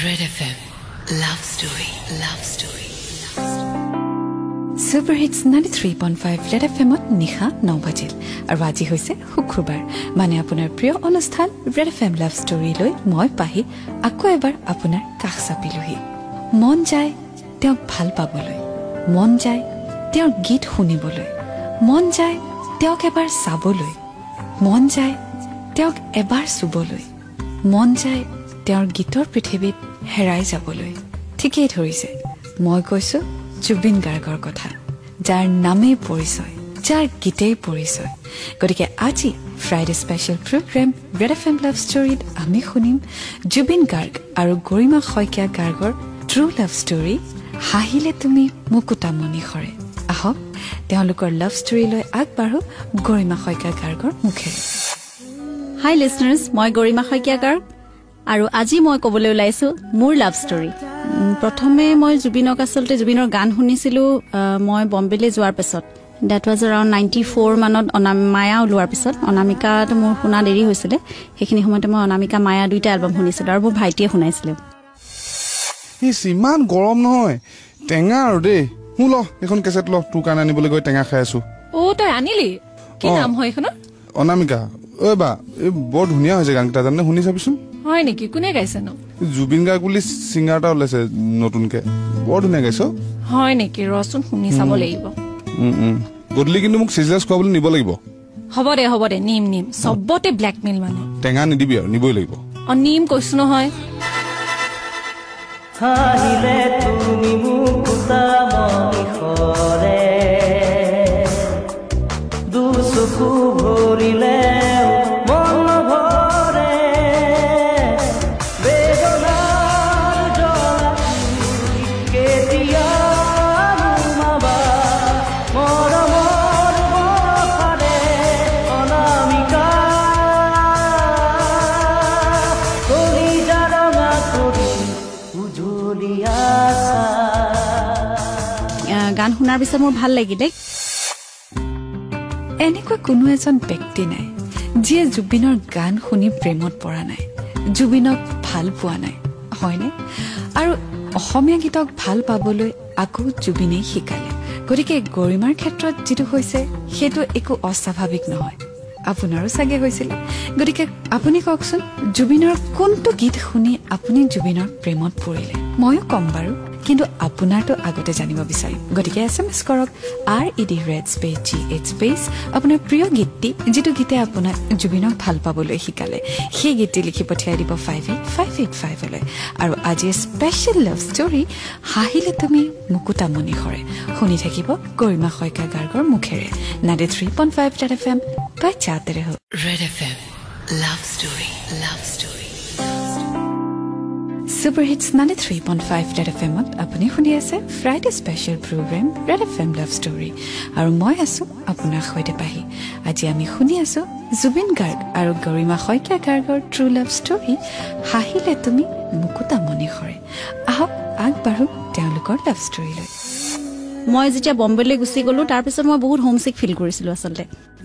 Red FM Love Story Love Story Super Hits 93.5 Red FM নিখা 9 বাজিল আৰু আজি হৈছে শুক্ৰবাৰ মানে আপোনাৰ প্ৰিয় অনুষ্ঠান Red FM Love Story লৈ মই পাহি আকৌ এবাৰ আপোনাৰ কাষ চাপিলোহি মন যায় তেওঁক ভাল পাবলৈ মন যায় তেওঁৰ গীত শুনিবলৈ মন যায় তেওঁক এবাৰ চাবলৈ মন যায় তেওঁক এবাৰ চুবলৈ মন যায় তেওঁৰ গীতৰ পৃথিৱীত হেৰাই যাবলৈ ঠিকই ধৰিছে মই কৈছো জুবিন গাৰ্গৰ কথা যাৰ নামেই পৰিচয় যাৰ গীতেই পৰিচয় গতিকে আজি Friday special programme Red FM love ষ্টৰীত আমি শুনিম জুবিন গাৰ্গ আৰু গৰিমা শইকীয়া গাৰ্গৰ ট্ৰু লাভ ষ্টৰী হাহিলে তুমি মুকুতা মনি খৰে আহক তেওঁলোকৰ লাভ ষ্টৰী লৈ আগবাঢ়ো গৰিমা শইকীয়া গাৰ্গৰ মুখেৰে হাই লিসনাৰ্স মই গৰিমা শইকীয়া গাৰ্গ আৰু আজি মই কবলৈ ওলাইছো মোৰ লাভ ষ্টৰী প্ৰথমে মই জুবিনক আসলতে জুবিনৰ গান শুনিছিলো মই বম্বেলে যোৱাৰ পিছত that was around 94 মানত মায়া ওলোৱাৰ পিছত অনামিকাটো মোৰ শুনা দেৰি হৈছিলে সেইখিনি সময়তে মই অনামিকা মায়া দুইটা এলবাম শুনিছিলো আৰু মোৰ ভাইটিয়ে শুনাইছিল ই সিমান গৰম নহয় টেঙা আৰু দে হুল এখন কেছেট ল টু কান আনিবলৈ গৈ টেঙা খাই আছো ও তই আনিলি কি নাম হয় এখন অনামিকা ঐ বা এই বৰ ধুনীয়া হৈছে গানটা জানে শুনি চাবিচোন হয় নেকি কোনে গাইছে ন জুবিন গাৰ্গ বুলি সিঙ্গাৰটা ওলাইছে নতুনকে বৰ ধুনীয়া গাইছো হয় নেকি ৰচোন শুনি চাব লাগিব গদলি কিন্তু মোক সিজলেছ খোৱা বুলি নিব লাগিব হ'ব দে নিম সবতে ব্ল্যাকমেইল মানে টেঙা নিদিবি আৰু নিবই লাগিব নিম কৈছো নহয় হাহিলে তুমি মুকুতা মনি খৰে দুচকু ভৰিলে মন ভৰে বেদনাৰ জ্বলা কেতিয়া নুমাবা মৰমৰ বৰষাৰে অনামিকা কলিজা ৰঙা কৰি উজলি আছা গান শুনাৰ পিছত মোৰ ভাল লাগিলে এনেকুৱা কোনো এজন ব্যক্তি নাই যিয়ে জুবিনৰ গান শুনি প্ৰেমত পৰা নাই জুবিনক ভাল পোৱা নাই হয়নে আৰু অসমীয়া গীতক ভাল পাবলৈ আকৌ জুবিনেই শিকালে গতিকে গৰিমাৰ ক্ষেত্ৰত যেটো হৈছে সেইটো একো অস্বাভাৱিক নহয় আপোনাৰো চাগে হৈছিল গতিকে আপুনি কওকচোন জুবিনৰ কোনটো গীত শুনি আপুনি জুবিনৰ প্ৰেমত পৰিলে ময়ো কম বাৰু কিন্তু আপোনাৰটো আগতে জানিব বিচাৰিম গতিকে এছএমএছ কৰক RED_GH আপোনাৰ প্ৰিয় গীতটি যেটো গীতে আপোনাক জুবিনক ভাল পাবলৈ শিকালে সেই গীতটি লিখি পঠিয়াই দিব 58585 লৈ আৰু আজি স্পেচিয়েল লাভ ষ্টৰী হাহিলে তুমি মুকুতা মনি খৰে শুনি থাকিব গৰিমা শইকীয়া গাৰ্গৰ মুখেৰে 93.5 Red FM বাজাতে ৰহ Red FM Love Story Love Story Super Hits 93.5 Red FM আপুনি শুনি আছে Friday special programme Red FM Love Story আৰু মই আছো আপোনাৰ সৈতে পাহি আজি আমি শুনি আছো জুবিন গাৰ্গ আৰু গৰিমা শইকীয়া গাৰ্গৰ ট্ৰু লাভ ষ্টৰী হাহিলে তুমি মুকুতা মনি খৰে আহক আগবাঢ়ো তেওঁলোকৰ লাভ ষ্টৰীলৈ মই যেতিয়া বম্বেলৈ গুচি গলো তাৰ পিছত মই বহুত হোমছিক ফিল কৰিছিলো আসলতে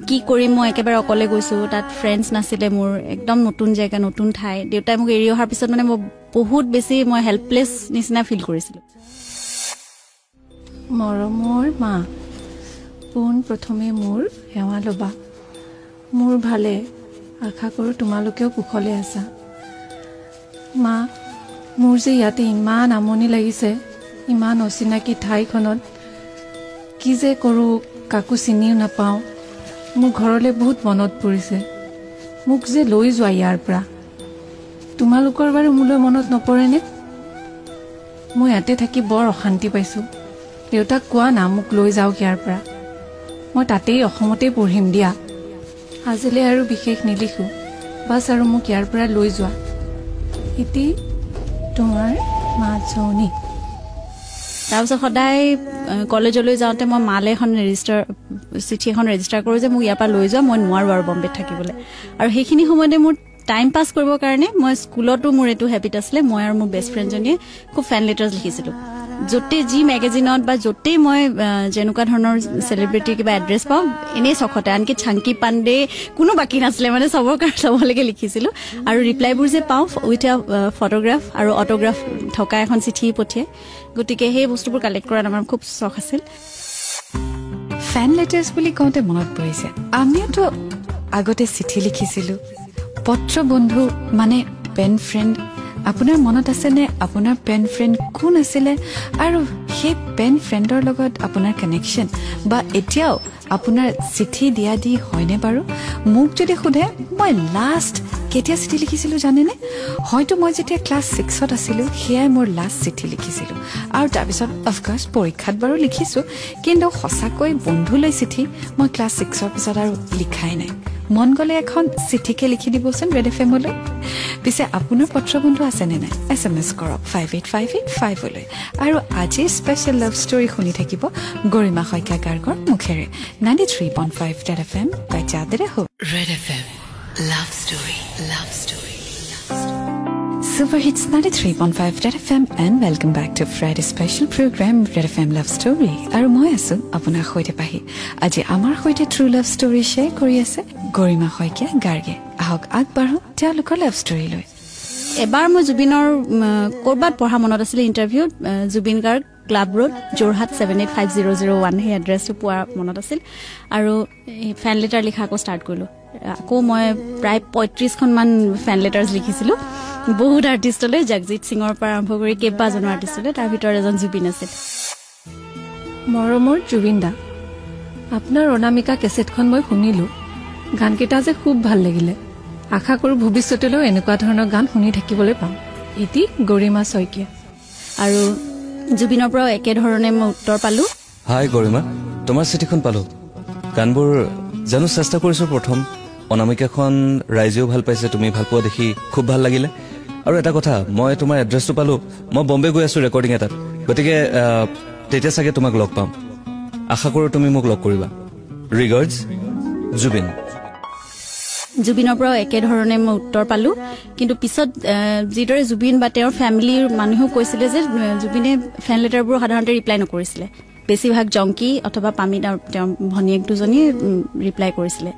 কি কৰিম মই একেবাৰে অকলে গৈছো তাত ফ্ৰেণ্ডছ নাছিলে মোৰ একদম নতুন জায়গা নতুন ঠাই দেউতাই মোক এৰি অহাৰ পিছত মানে মই বহুত বেছি মই হেল্পলেছ নিচিনা ফিল কৰিছিলো মৰমৰ মা পোন প্ৰথমে মোৰ সেৱা লবা মোৰ ভালে আশা কৰো তোমালোকেও কুশলে আছা মা মোৰ যে ইয়াতে ইমান আমনি লাগিছে ইমান অচিনাকি ঠাইখনত কি যে কৰো কাকো চিনিও নাপাওঁ মোৰ ঘৰলৈ বহুত মনত পৰিছে মোক যে লৈ যোৱা ইয়াৰ পৰা তোমালোকৰ বাৰু মোলৈ মনত নপৰেনে মই ইয়াতে থাকি বৰ অশান্তি পাইছো দেউতাক কোৱা না মোক লৈ যাওক ইয়াৰ পৰা মই তাতেই অসমতেই পঢ়িম দিয়া আজিলে আৰু বিশেষ নিলিখো বাছ আৰু মোক ইয়াৰ পৰা লৈ যোৱা ইতি তোমাৰ মাজনী তাৰপিছত সদায় কলেজলৈ যাওঁতে মই মালে এখন চিঠি এখন ৰেজিষ্টাৰ কৰোঁ যে মোক ইয়াৰ পৰা লৈ যোৱা মই নোৱাৰোঁ আৰু বম্বেত থাকিবলৈ আৰু সেইখিনি সময়তে মোৰ টাইম পাছ কৰিবৰ কাৰণে মই স্কুলতো মোৰ এইটো হেবিট আছিলে মই আৰু মোৰ বেষ্ট ফ্ৰেণ্ডজনীয়ে খুব ফেন লেটাৰ্ছ লিখিছিলোঁ য'তেই যি মেগাজিনত বা য'তেই মই যেনেকুৱা ধৰণৰ চেলিব্ৰিটি কিবা এড্ৰেছ পাওঁ এনেই চখতে আনকি চাংকি পাণ্ডে কোনো বাকী নাছিলে মানে চবলৈকে লিখিছিলোঁ আৰু ৰিপ্লাইবোৰ যে পাওঁ উইথ এ ফটোগ্ৰাফ আৰু অটোগ্ৰাফ থকা এখন চিঠি পঠিয়াই গতিকে সেই বস্তুবোৰ কালেক্ট কৰাত আমাৰ খুব চখ আছিল ফেন লেটাৰ্ছ বুলি কওঁতে মনত পৰিছে আমিওতো আগতে চিঠি লিখিছিলোঁ পত্ৰ বন্ধু মানে পেন ফ্ৰেণ্ড আপোনাৰ মনত আছেনে আপোনাৰ পেন ফ্ৰেণ্ড কোন আছিলে আৰু সেই পেন ফ্ৰেণ্ডৰ লগত আপোনাৰ কানেকশ্যন বা এতিয়াও আপোনাৰ চিঠি দিয়া দি হয়নে বাৰু মোক যদি সোধে মই লাষ্ট কেতিয়া চিঠি লিখিছিলোঁ জানেনে হয়তো মই যেতিয়া ক্লাছ 6ত আছিলোঁ সেয়াই মোৰ লাষ্ট চিঠি লিখিছিলোঁ আৰু তাৰপিছত অফক'ৰ্ছ পৰীক্ষাত বাৰু লিখিছোঁ কিন্তু সঁচাকৈ বন্ধুলৈ চিঠি মই ক্লাছ 6ৰ পিছত আৰু লিখাই নাই মন গ'লে এখন চিঠিকে লিখি দিবচোন ৰেড এফএমলৈ পিছে আপোনাৰ পত্ৰ বন্ধু আছেনে নাই SMS কৰক 58585লৈ আৰু আজিৰ স্পেচিয়েল লাভ ষ্টৰী শুনি থাকিব গৰিমা শইকীয়া গাৰ্গৰ মুখেৰে 93.5 ৰেড এফএম বাজাতে ৰহ Red FM, love story, love story. Super Hits 93.5 Red FM and welcome back to Friday special program Red FM Love Story. আৰু মই আছো আপোনাৰ সৈতে পাহি আজি আমাৰ সৈতে True Love Story share কৰি আছে গৰিমা শইকীয়া গাৰ্গে আহক আগবাঢ়ো তেওঁলোকৰ লাভ ষ্টৰী লৈ এবাৰ মই জুবিনৰ কৰবাত পঢ়া মনত আছিলে ইণ্টাৰভিউত জুবিন গাৰ্গ ক্লাব ৰোড যোৰহাট 785001 সেই এড্ৰেছটো পোৱা মনত আছিল আৰু ফেন লেটাৰ লিখা আকৌ ষ্টাৰ্ট কৰিলোঁ আকৌ মই প্ৰায় 35খনমান ফেন লেটাৰ্ছ লিখিছিলোঁ বহুত আৰ্টিষ্টলৈ জগজিৎ সিঙৰ পৰা আৰম্ভ কৰি কেইবাজনো আৰ্টিষ্টলৈ তাৰ ভিতৰত এজন জুবিন আছিল মৰমৰ জুবিন দা আপোনাৰ অনামিকা কেছেটখন মই শুনিলোঁ গানকেইটা যে খুব ভাল লাগিলে আশা কৰোঁ ভৱিষ্যতলৈও এনেকুৱা ধৰণৰ গান শুনি থাকিবলৈ পাম ইতি গৰিমা শইকীয়া আৰু জুবিনৰ পৰাও একেধৰণে মই উত্তৰ পালোঁ হাই গৰিমা তোমাৰ চিঠিখন পালোঁ গানবোৰ জানো চেষ্টা কৰিছোঁ প্ৰথম অনামিকাখন ৰাইজেও ভাল পাইছে তুমি ভাল পোৱা দেখি খুব ভাল লাগিলে আৰু এটা কথা মই তোমাৰ এড্ৰেছটো পালোঁ মই বম্বে গৈ আছোঁ ৰেকৰ্ডিং এটাত গতিকে তেতিয়া চাগে তোমাক লগ পাম আশা কৰোঁ তুমি মোক লগ কৰিবা ৰিগাৰ্ডছ জুবিন জুবিনৰ পৰাও একেধৰণে মই উত্তৰ পালোঁ কিন্তু পিছত যিদৰে জুবিন বা তেওঁৰ ফেমিলিৰ মানুহেও কৈছিলে যে জুবিনে ফেন লেটাৰবোৰ সাধাৰণতে ৰিপ্লাই নকৰিছিলে বেছিভাগ জংকি অথবা পামিত তেওঁৰ ভনীয়েক দুজনীয়ে ৰিপ্লাই কৰিছিলে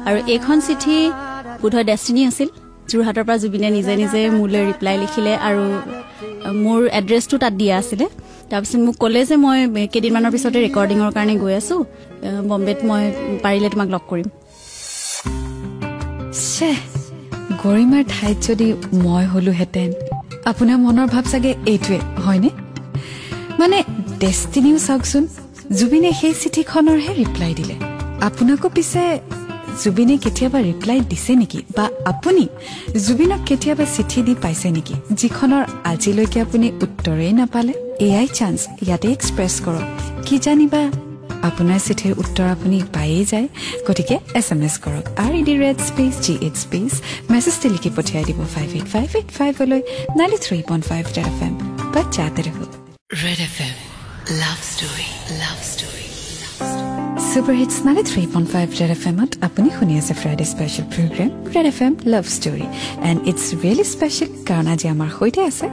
আৰু এইখন চিঠি বোধহয় ডেষ্টিনি আছিল যোৰহাটৰ পৰা জুবিনে নিজে নিজে মোলৈ ৰিপ্লাই লিখিলে আৰু মোৰ এড্ৰেছটো তাত দিয়া আছিলে তাৰপিছত মোক ক'লে যে মই কেইদিনমানৰ পিছতে ৰেকৰ্ডিঙৰ কাৰণে গৈ আছোঁ বম্বেত মই পাৰিলে তোমাক লগ কৰিম গৰিমাৰ ঠাইত যদি মই হলোহেঁতেন আপোনাৰ মনৰ ভাৱ চাগে এইটোৱে হয়নে মানে ডেষ্টিনিও চাওকচোন জুবিনে সেই চিঠিখনৰহে ৰিপ্লাই দিলে আপোনাকো পিছে জুবিনে কেতিয়াবা ৰিপ্লাই দিছে নেকি বা আপুনি জুবিনক কেতিয়াবা চিঠি দি পাইছে নেকি যিখনৰ আজিলৈকে আপুনি উত্তৰেই নাপালে এয়াই চান্স ইয়াতে এক্সপ্ৰেছ কৰক কি জানিবা আপোনাৰ চিঠিৰ উত্তৰ আপুনি পায়েই যায় গতিকে SMS কৰক RED red space GH space মেছেজটো লিখি পঠিয়াই দিব 58585লৈ 93.5 Red FM বাজাতে ৰহ Red FM, love story, love story. Super Hits 93.5 Red FMত আপুনি শুনি আছে Friday special programme Red FM Love Story and it's really special কাৰণ আজি আমাৰ সৈতে আছে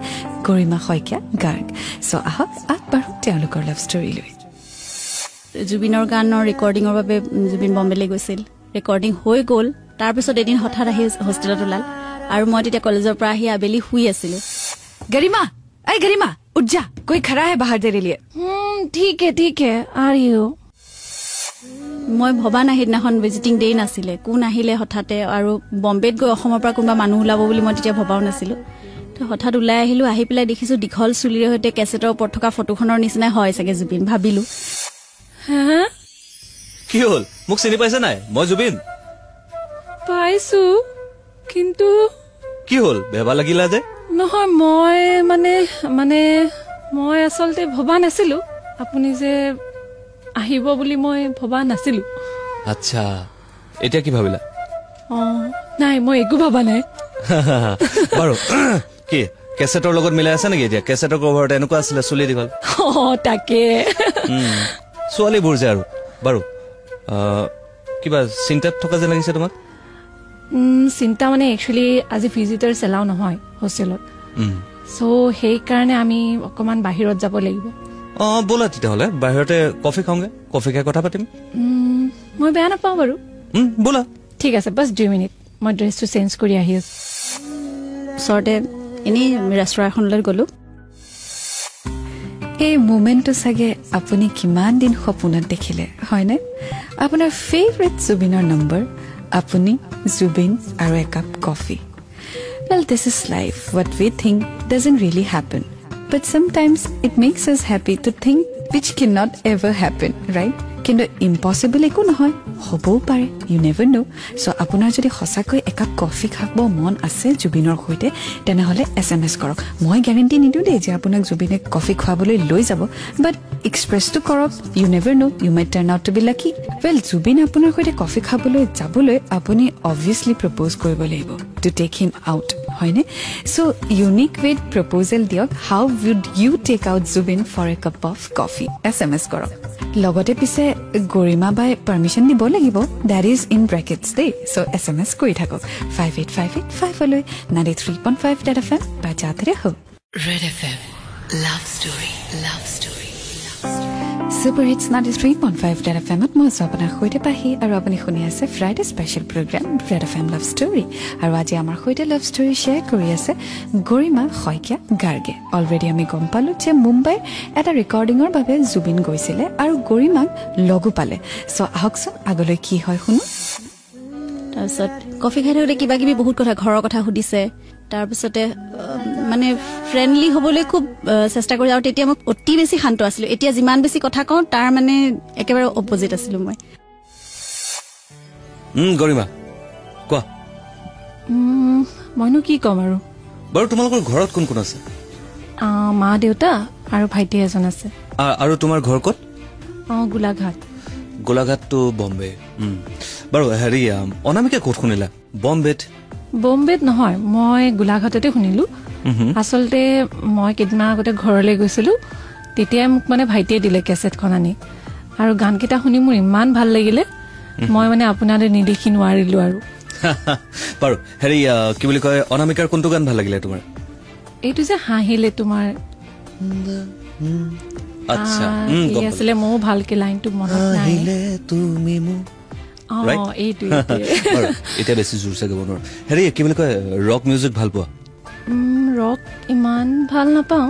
গৰিমা শইকীয়া গাৰ্গ সো আহক আগবাঢ়ো তেওঁলোকৰ লাভ ষ্টৰী লৈ জুবিনৰ গানৰ ৰেকৰ্ডিঙৰ বাবে জুবিন বম্বেলৈ গৈছিল ৰেকৰ্ডিং হৈ গ'ল তাৰপিছত এদিন হঠাৎ আহি হোষ্টেলত ওলাল আৰু মই তেতিয়া কলেজৰ পৰা আহি আবেলি শুই আছিলোঁ गरिमा ऐ गरिमा उठ जा कोई खड़ा है बाहर तेरे लिए ঠিক है आ रही हो মই ভবা নাই সেইদিনাখন ভিজিটিং ডে নাছিলে কোন আহিলে হঠাতে আৰু বম্বেত গৈ অসমৰ পৰা কোনোবা মানুহ ওলাব বুলি মই তেতিয়া ভবাও নাছিলোঁ তো হঠাৎ ওলাই আহিলোঁ আহি পেলাই দেখিছোঁ দীঘল চুলিৰে সৈতে কেছেটৰ ওপৰত থকা ফটোখনৰ নিচিনাই হয় চাগে জুবিন ভাবিলোঁ কি হ'ল মোক চিনি পাইছে নাই মই জুবিন পাইছো কিন্তু কি হ'ল বেবা লাগিলা যে নহয় মই মই আচলতে ভবা নাছিলোঁ আপুনি যে আহিব বুলি মই ভবা নাছিলোঁ আচ্ছা এতিয়া কি ভাবিলা নাই মই একো ভবা নাই বাৰু কি কেছেটৰ লগত মিলাই আছে নেকি এতিয়া কেছেটৰ কভাৰত এনেকুৱা আছিলে চুলি দীঘল তাকে ছোৱালীবোৰ যে আৰু বাৰু কিবা চিন্তাত থকা যেন লাগিছে তোমাক চিন্তা মানে একচুৱেলি আজি ভিজিটাৰ্ছ এলাও নহয় হোষ্টেলত সো সেইকাৰণে আমি অকমান বাহিৰত যাব লাগিব ব'লা তেতিয়াহ'লে বাহিৰতে কফি খাওঁগে কফি খাই কথা পাতিম মই বেয়া নাপাওঁ বাৰু ব'লা ঠিক আছে বাছ 2 মিনিট মই ড্ৰেছটো চেঞ্জ কৰি আহি আছো ওচৰতে এনেই ৰেষ্টুৰেণ্ট এখনলৈ গ'লো এই মোমেণ্টটো চাগে আপুনি কিমান দিন সপোনত দেখিলে হয়নে আপোনাৰ ফেভৰেট জুবিনৰ নম্বৰ আপুনি জুবিন আৰু একাপ coffee Well, this is life. What we think doesn't really happen. But sometimes it makes us happy to think which cannot ever happen, right? কিন্তু impossible একো নহয় হ'বও পাৰে you never know. So আপোনাৰ যদি সঁচাকৈ একাপ কফি খাব মন আছে জুবিনৰ সৈতে তেনেহ'লে SMS কৰক মই গ্যাৰান্টি নিদিওঁ দেই যে আপোনাক জুবিনে কফি খুৱাবলৈ লৈ যাব বাট এক্সপ্ৰেছটো কৰক you never know you might turn out to be lucky. Well, Zubeen আপোনাৰ সৈতে কফি খাবলৈ যাবলৈ আপুনি obviously propose কৰিব লাগিব to take him out হয়নে so unique way proposal দিয়ক how would you take out Zubin for a cup of coffee SMS কৰক লগতে পিছে গৰিমা বাই পাৰমিশন দিব লাগিব that is in brackets দেই so SMS কৰি থাকক 58585 লৈ 93.5 FM বাজাতে ৰহ Red FM. Love story. Love story. Super Hits 93.5 FM মই আপোনাৰ সৈতে পাহি আৰু আপুনি শুনি আছে Friday special programme Red FM Love Story আৰু আজি আমাৰ সৈতে লাভ ষ্টৰী শ্বেয়াৰ কৰি আছে গৰিমা শইকীয়া গাৰ্গে অলৰেডি আমি গম পালোঁ যে মুম্বাইৰ এটা ৰেকৰ্ডিঙৰ বাবে জুবিন গৈছিলে আৰু গৰিমাক লগো পালে চ' আহকচোন আগলৈ কি হয় শুনো তাৰপিছত কফি খাই থাকোঁতে কিবা কিবি বহুত কথা ঘৰৰ কথা সুধিছে তাৰপিছতে মানে ফ্ৰেণ্ডলি হ'বলৈ খুব চেষ্টা কৰি আৰু তেতিয়া মই অতি বেছি শান্ত আছিলোঁ এতিয়া যিমান বেছি কথা কওঁ তাৰ মানে একেবাৰে অপজিট আছিলোঁ মই গৰিমা কোৱা মইনো কি ক'ম আৰু বাৰু তোমালোকৰ ঘৰত কোন কোন আছে মা দেউতা আৰু ভাইটি এজন আছে আৰু তোমাৰ ঘৰ ক'ত গোলাঘাট গোলাঘাটটো বম্বে বাৰু হেৰি অনামিকা ক'ত শুনিলা বম্বেত নহয় মই গোলাঘাটতে শুনিলো আচলতে মই কেইদিনমান আগতে ঘৰলৈ গৈছিলো তেতিয়াই মোক মানে ভাইটিয়ে দিলে কেছেটখন আনি আৰু গানকেইটা শুনি মোৰ ইমান ভাল লাগিলে মই মানে আপোনালৈ নিদেখি নোৱাৰিলো আৰু বাৰু হেৰি কি বুলি কয় অনামিকাৰ কোনটো গান ভাল লাগিলে তোমাৰ এইটো যে হাঁহিলে তোমাৰ আচ্ছা কি আছিলে ময়ো ভালকে লাইনটো মনত নাই তুমি মোক এইটো এতিয়া বেছি জোৰছে গাব নোৱাৰো হেৰি কি বুলি কয় ৰক মিউজিক ভাল পোৱা ৰক ইমান ভাল নাপাওঁ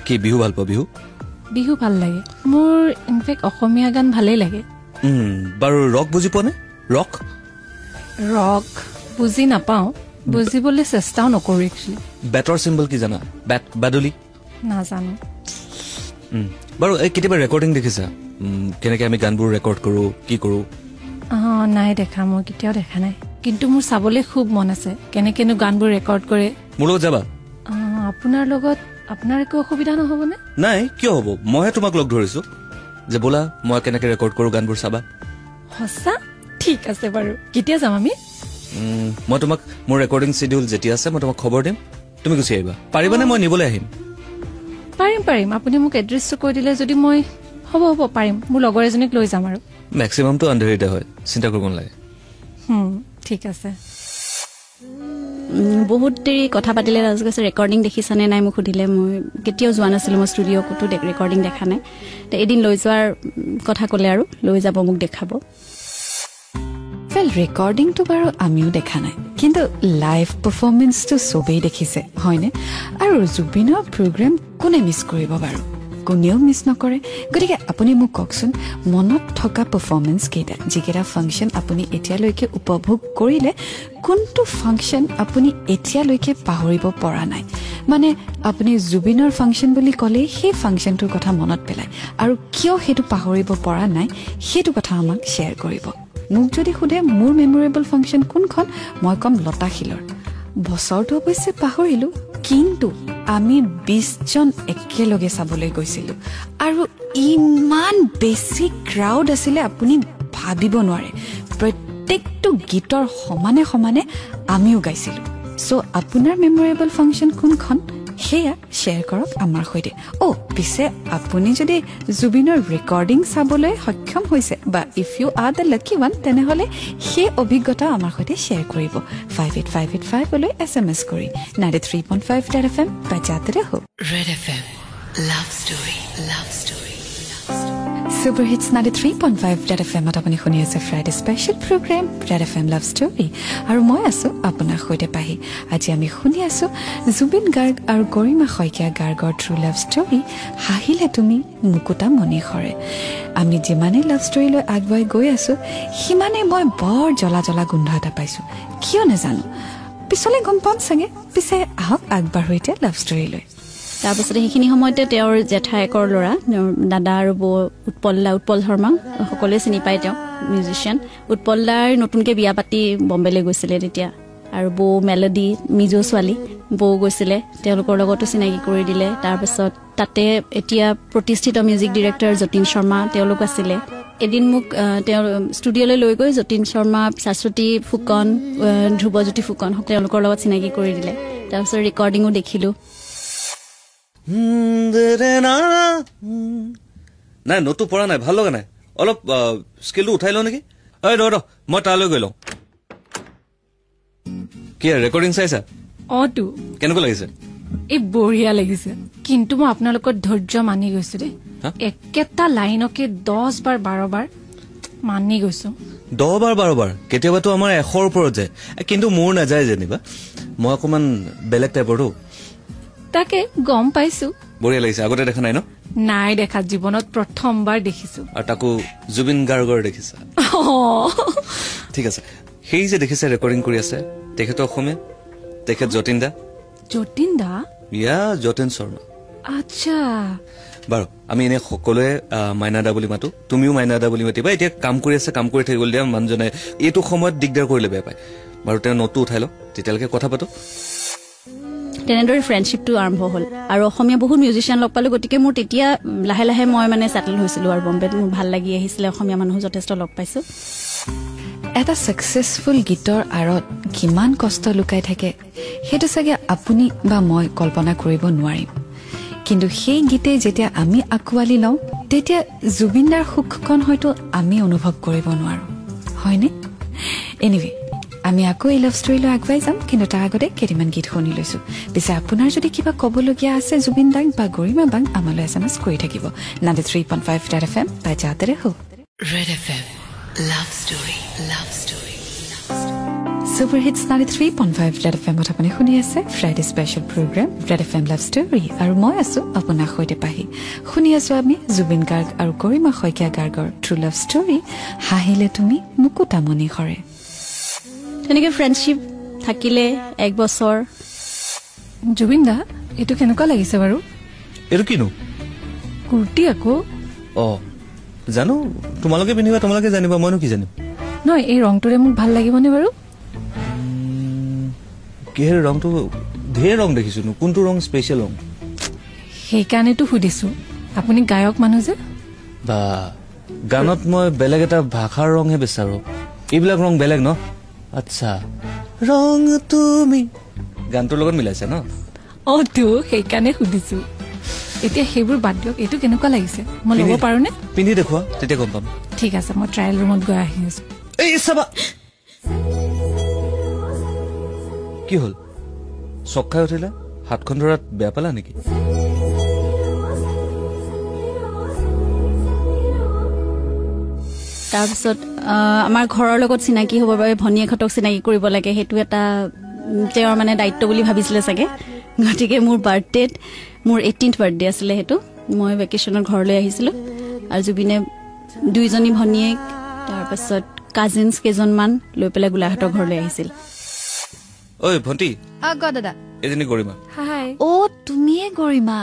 কি বিহু ভাল পোৱা বিহু ভাল লাগে মোৰ ইনফেক্ট অসমীয়া গান ভালেই লাগে বাৰু ৰক বুজি পোৱা নে ৰক বুজি নাপাওঁ বুজিবলৈ চেষ্টাও নকৰোঁ একচুৱেলি বেটৰ চিম্বল কি জানা বাদুলি নাজানো বাৰু এই কেতিয়াবা ৰেকৰ্ডিং দেখিছা কেনেকে আমি গানবোৰ ৰেকৰ্ড কৰোঁ কি কৰোঁ নাই দেখা মই কেতিয়াও দেখা নাই কিন্তু মোৰ চাবলৈ খুব মন আছে কেনেকেনো গানবোৰ ৰেকৰ্ড কৰে মোৰ লগত যাবা আপোনাৰ লগত আপোনাৰ একো অসুবিধা নহ'বনে নাই কিয় হ'ব মইহে তোমাক লগ ধৰিছো যে বোলা মই কেনেকে ৰেকৰ্ড কৰোঁ গানবোৰ চাবা সঁচা ঠিক আছে বাৰু কেতিয়া যাম আমি মই তোমাক মোৰ ৰেকৰ্ডিং চিডিউল যেতিয়া আছে মই তোমাক খবৰ দিম তুমি গুচি আহিবা পাৰিবানে মই নিবলৈ আহিম পাৰিম আপুনি মোক এড্ৰেছটো কৈ দিলে যদি মই হ'ব পাৰিম মোৰ লগৰ এজনীক লৈ যাম আৰু মেক্সিমামটো আন্ধেৰিতে হয় চিন্তা কৰিব নালাগে ঠিক আছে বহুত দেৰি কথা পাতিলে ৰাজু কৈছে ৰেকৰ্ডিং দেখিছানে নাই মোক সুধিলে মই কেতিয়াও যোৱা নাছিলোঁ মই ষ্টুডিঅ' ক'তো ৰেকৰ্ডিং দেখা নাই এদিন লৈ যোৱাৰ কথা ক'লে আৰু লৈ যাব মোক দেখাব ৰেকৰ্ডিংটো বাৰু আমিও দেখা নাই কিন্তু লাইভ পাৰফৰ্মেন্সটো চবেই দেখিছে হয়নে আৰু জুবিনৰ প্ৰগ্ৰাম কোনে মিছ কৰিব বাৰু কোনেও মিছ নকৰে গতিকে আপুনি মোক কওকচোন মনত থকা পাৰফৰ্মেন্স কেইটা যিকেইটা ফাংচন আপুনি এতিয়ালৈকে উপভোগ কৰিলে কোনটো ফাংচন আপুনি এতিয়ালৈকে পাহৰিব পৰা নাই মানে আপুনি জুবিনৰ ফাংচন বুলি ক'লে সেই ফাংচনটোৰ কথা মনত পেলায় আৰু কিয় সেইটো পাহৰিব পৰা নাই সেইটো কথা আমাক শ্বেয়াৰ কৰিব মোক যদি সোধে মোৰ মেমৰেবল ফাংচন কোনখন মই ক'ম লতাশিলৰ বছৰটো অৱশ্যে পাহৰিলো কিন্তু আমি 20 জন একেলগে চাবলৈ গৈছিলোঁ আৰু ইমান বেছি ক্ৰাউড আছিলে আপুনি ভাবিব নোৱাৰে প্ৰত্যেকটো গীতৰ সমানে সমানে আমিও গাইছিলোঁ চ' আপোনাৰ মেমৰেবল ফাংচন কোনখন সেয়া শ্বেয়াৰ কৰক আমাৰ সৈতে পিছে আপুনি যদি জুবিনৰ ৰেকৰ্ডিং চাবলৈ সক্ষম হৈছে বা if you are the lucky one তেনেহ'লে সেই অভিজ্ঞতা আমাৰ সৈতে শ্বেয়াৰ কৰিব 58585 লৈ SMS কৰি 93.5 Red FM বাজাতে ৰহক Red FM Love Story Love Story Super Hits 93.5 Red FM আপুনি শুনি আছে Friday special programme Red FM Love Story আৰু মই আছো আপোনাৰ সৈতে পাহি আজি আমি শুনি আছো জুবিন গাৰ্গ আৰু গৰিমা শইকীয়া গাৰ্গৰ ট্ৰু লাভ ষ্টৰী হাহিলে তুমি মুকুতা মনি খৰে আমি যিমানে লাভ ষ্টৰী লৈ আগবাই গৈ আছো সিমানে মই বৰ জ্বলা জ্বলা গোন্ধ এটা পাইছো কিয় নাজানো পিছলে গম পাম চাগে পিছে আহক আগবাঢ়ো এতিয়া লাভ ষ্টৰী লৈ তাৰপিছতে সেইখিনি সময়তে তেওঁৰ জেঠায়েকৰ ল'ৰা দাদা আৰু বৌ উৎপল শৰ্মা সকলোৱে চিনি পায় তেওঁ মিউজিচিয়ান উৎপল দাৰ নতুনকৈ বিয়া পাতি বম্বেলৈ গৈছিলে তেতিয়া আৰু বৌ মেলোডি মিজো ছোৱালী বৌ গৈছিলে তেওঁলোকৰ লগতো চিনাকি কৰি দিলে তাৰপিছত তাতে এতিয়া প্ৰতিষ্ঠিত মিউজিক ডিৰেক্টৰ যতীন শৰ্মা তেওঁলোক আছিলে এদিন মোক তেওঁ ষ্টুডিঅ'লৈ লৈ গৈ যতীন শৰ্মা শাশ্বতী ফুকন ধ্ৰুৱজ্যোতি ফুকন তেওঁলোকৰ লগত চিনাকি কৰি দিলে তাৰপিছত ৰেকৰ্ডিঙো দেখিলোঁ নাই নতু পৰা নাই ভাল লগা নাই অলপ স্কিলটো উঠাই লওঁ নেকি ৰ মই তালৈ গৈ লওঁ কি ৰেকৰ্ডিং চাইছা তো কেনেকুৱা লাগিছে এই বঢ়িয়া লাগিছে কিন্তু মই আপোনালোকৰ ধৈৰ্য মানি গৈছো দেই একেটা লাইনকে 10 বাৰ 12 বাৰ মানি গৈছো 10 বাৰ 12 বাৰ কেতিয়াবাতো আমাৰ 100ৰ ওপৰত যায় কিন্তু মোৰ নাযায় যেনিবা মই অকমান বেলেগ টাইপৰটো তাকে গম পাইছো বঢ়িয়া লাগিছে আগতে দেখা নাই ন নাই দেখা জীৱনত প্ৰথমবাৰ দেখিছো আৰু তাকো জুবিন গাৰ্গৰ দেখিছা ঠিক আছে সেই যে দেখিছে ৰেকৰ্ডিং কৰি আছে তেখেত অসমীয়া তেখেত যতীন দা ইয়া যতীন শৰ্মা আচ্ছা বাৰু আমি এনে সকলোৱে মাইনাদা বুলি মাতো তুমিও মাইনাদা বুলি মাতিবা এতিয়া কাম কৰি আছে কাম কৰি থাকিব দিয়া মানুহজনে এইটো সময়ত দিগদাৰ কৰিলে বেয়া পায় বাৰু তেওঁ নতু উঠাই লওক তেতিয়ালৈকে কথা পাতো তেনেদৰে ফ্ৰেণ্ডশ্বিপটো আৰম্ভ হ'ল আৰু অসমীয়া বহুত মিউজিচিয়ান লগ পালোঁ গতিকে মোৰ তেতিয়া লাহে লাহে মই মানে ছেটেল হৈছিলোঁ আৰু বম্বেত মোৰ ভাল লাগি আহিছিলে অসমীয়া মানুহ যথেষ্ট লগ পাইছোঁ এটা ছাকচেছফুল গীতৰ আঁৰত কিমান কষ্ট লুকাই থাকে সেইটো চাগে আপুনি বা মই কল্পনা কৰিব নোৱাৰিম কিন্তু সেই গীতে যেতিয়া আমি আঁকোৱালি লওঁ তেতিয়া জুবিনদাৰ সুখখন হয়তো আমি অনুভৱ কৰিব নোৱাৰোঁ হয়নে এনিৱে আমি আকৌ এই লাভ ষ্টৰীলৈ আগুৱাই যাম কিন্তু তাৰ আগতে কেইটামান গীত শুনি লৈছো পিছে আপোনাৰ যদি কিবা ক'বলগীয়া আছে জুবিন দাক বা গৰিমা বাক আমালৈ SMS কৰি থাকিব 93.5 Red FM বাজাতে ৰহক Red FM Love Story Love Story Super Hits 93.5 Red FM আপুনি শুনি আছে Friday special programme Red FM Love Story আৰু মই আছো আপোনাৰ সৈতে পাহি শুনি আছো আমি জুবিন গাৰ্গ আৰু গৰিমা শইকীয়া গাৰ্গৰ ট্ৰু লাভ ষ্টৰী হাহিলে তুমি মুকুতা মনি খৰে তেনেকৈ ফ্ৰেণ্ডশ্বিপ থাকিলে 1 বছৰ জুবিন দা এইটো কেনেকুৱা লাগিছে বাৰু এইটো কিনো কুৰ্তি আকৌ জানো তোমালোকে পিন্ধিবা তোমালোকে জানিবা মইনো কি জানিম নহয় এই ৰংটোৰে মোক ভাল লাগিবনে বাৰু কিহেৰ ৰংটো ধেৰ ৰং দেখিছো কোনটো ৰং স্পেচিয়েল ৰং সেইকাৰণেতো সুধিছো আপুনি গায়ক মানুহ যে বা গানত মই বেলেগ এটা ভাষাৰ ৰংহে বিচাৰো এইবিলাক ৰং বেলেগ ন আচ্ছা ৰং তুমি গানটোৰ লগত মিলাইছে ন তো সেইকাৰণে সুধিছো এতিয়া সেইবোৰ বাদ দিয়ক এইটো কেনেকুৱা লাগিছে মই ল'ব পাৰোনে পিন্ধি দেখুৱা তেতিয়া গম পাম ঠিক আছে মই ট্ৰায়েল ৰুমত গৈ আহি আছো এই চাবা কি হ'ল চক খাই উঠিলা হাতখন ধৰাত বেয়া পালা নেকি তাৰপিছত আমাৰ ঘৰৰ লগত চিনাকি হ'বৰ বাবে ভনীয়েকহঁতক চিনাকি কৰিব লাগে সেইটো এটা তেওঁৰ মানে দায়িত্ব বুলি ভাবিছিলে চাগে গতিকে মোৰ বাৰ্থডেত মোৰ 18th বাৰ্থডে আছিলে সেইটো মই ভেকেশ্যনত ঘৰলৈ আহিছিলোঁ আৰু জুবিনে 2জনী ভনীয়েক তাৰপাছত কাজিনছ কেইজনমান লৈ পেলাই গোলাঘাটৰ ঘৰলৈ আহিছিল ঐ ভণ্টি দাদা এজনী গৰিমা হাই তুমিয়ে গৰিমা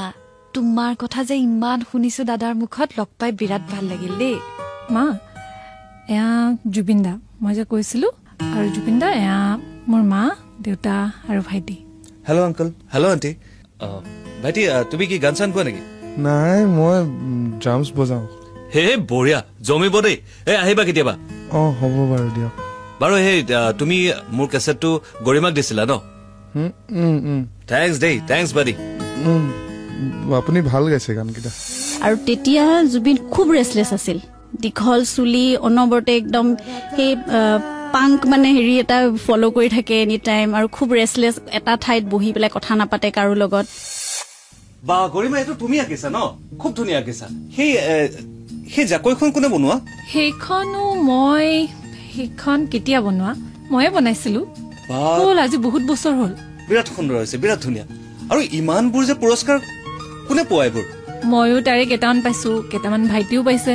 তোমাৰ কথা যে ইমান শুনিছো দাদাৰ মুখত লগ পাই বিৰাট ভাল লাগিল দেই মা এয়া জুবিন দা মই যে কৈছিলো আৰু জুবিন দা এয়া মোৰ মা দেউতা আৰু ভাইটি হেল্ল' আংকল হেল্ল' আণ্টি ভাইটি তুমি কি গান চান পোৱা নেকি নাই মই ড্ৰামছ বজাওঁ হে বঢ়িয়া জমিব দেই আহিবা কেতিয়াবা হ'ব বাৰু দিয়ক বাৰু সেই তুমি মোৰ কেছেটটো গৰিমাক দিছিলা ন থেংকছ দেই থেংকছ বাডি আপুনি ভাল গাইছে গানকেইটা আৰু তেতিয়া জুবিন খুব ৰেছলেছ আছিল দীঘল চুলি অনবৰতে একদম সেই পাংক মানে হেৰি এটা ফ'ল' কৰি থাকে এনি টাইম আৰু খুব ৰেছলেছ এটা ঠাইত বহি পেলাই কথা নাপাতে কাৰো লগত বা গৰিমা এইটো তুমি আঁকিছা ন খুব ধুনীয়া আঁকিছা সেই জাকৈখন কোনে বনোৱা সেইখন কেতিয়া বনোৱা ময়ে বনাইছিলো হ'ল আজি বহুত বছৰ হ'ল বিৰাট সুন্দৰ হৈছে বিৰাট ধুনীয়া আৰু ইমানবোৰ যে পুৰস্কাৰ কোনে পোৱা এইবোৰ ময়ো তাৰে কেইটামান পাইছো কেইটামান ভাইটিও পাইছে